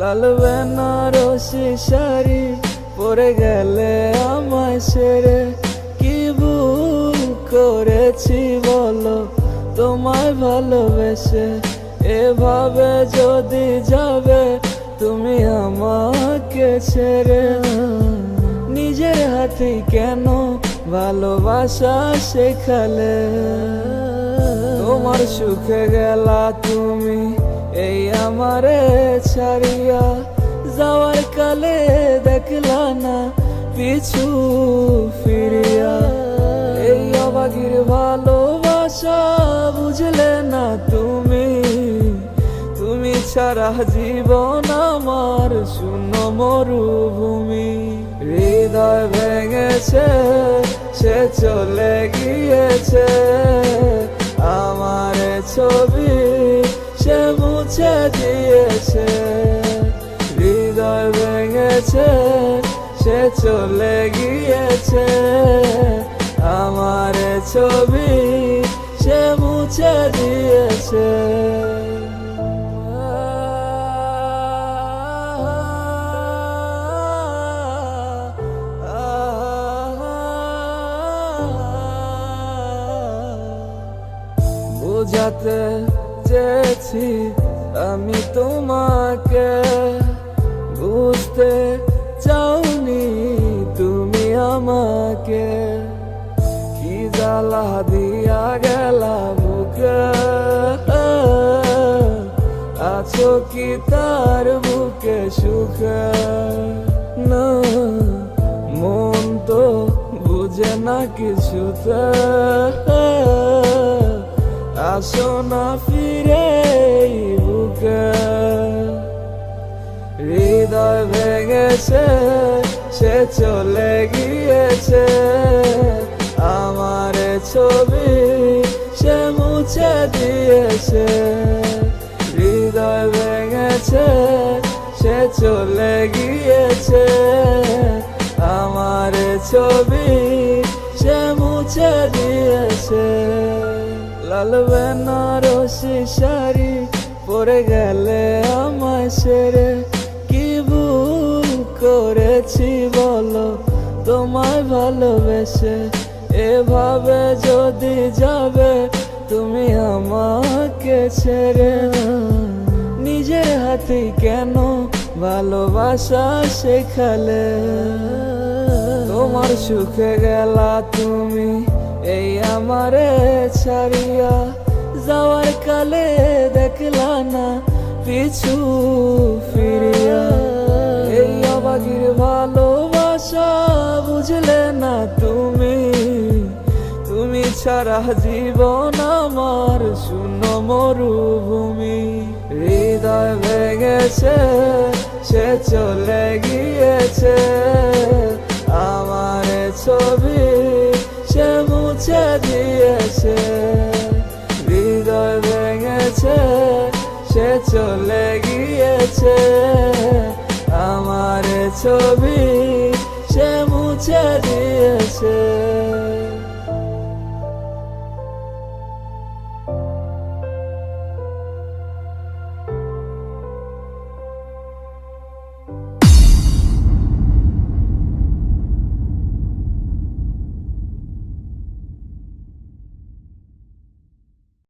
লাল বেনারসি শাড়ি পরে গেলে আমায় ছেড়ে কি ভুল করেছি বলো তোমায় ভালোবেসে। এভাবে যদি যাবে তুমি আমাকে ছেড়ে, নিজের হাতে কেন ভালোবাসা শেখালে? তোমার সুখে গেলা তুমি এই আমারে ছাড়িয়া, যাওয়ার কালে দেখলা না পিছু ফিরিয়া। এই অবাগির ভালোবাসা বুঝলে না তুমি, তুমি ছাড়া জীবন আমার শূন্য মরুভূমি। হৃদয় ভেঙেছে সে চলে গিয়েছে, আমার ছবি সে মুছে দিয়েছে। হৃদয় ভেঙেছে সে চলে গিয়েছে, আমার ছবি সে মুছে দিয়েছে। বোঝাতে চেয়েছি আমি তোমাকে, বুঝতে চাওনি তুমি আমাকে। কি জ্বালা দিয়া গেলা বুকে, আছো কি তার বুকে সুখে? না মন তো বুঝে না কিছুতে, আসো না ফিরে বুকে। হৃদয় ভেঙেছে সে চলে গিয়েছে, আমার ছবি সে মুছে দিয়েছে। হৃদয় ভেঙেছে সে চলে গিয়েছে, আমার ছবি সে মুছে দিয়েছে। লাল বেনারসি শাড়ি পরে গেলে আমায় ছেড়ে কি ভুল করেছি বলো তোমায় ভালোবেসে। এভাবে যদি যাবে তুমি আমাকে ছেড়ে, নিজের হাতে কেন ভালোবাসা শেখালে? তোমার সুখে গেলা তুমি এই আমারে ছাড়িয়া, যাওয়ার কালে দেখলা না পিছু ফিরিয়া। এই অবাগির ভালোবাসা বুঝলে না তুমি, তুমি ছাড়া জীবন আমার শূন্য মরুভূমি। হৃদয় ভেঙেছে সে চলে গিয়েছে, আমার ছবি সে মুছে দিয়েছে। হৃদয় ভেঙেছে সে চলে গিয়েছে, আমার ছবি সে মুছে দিয়েছে।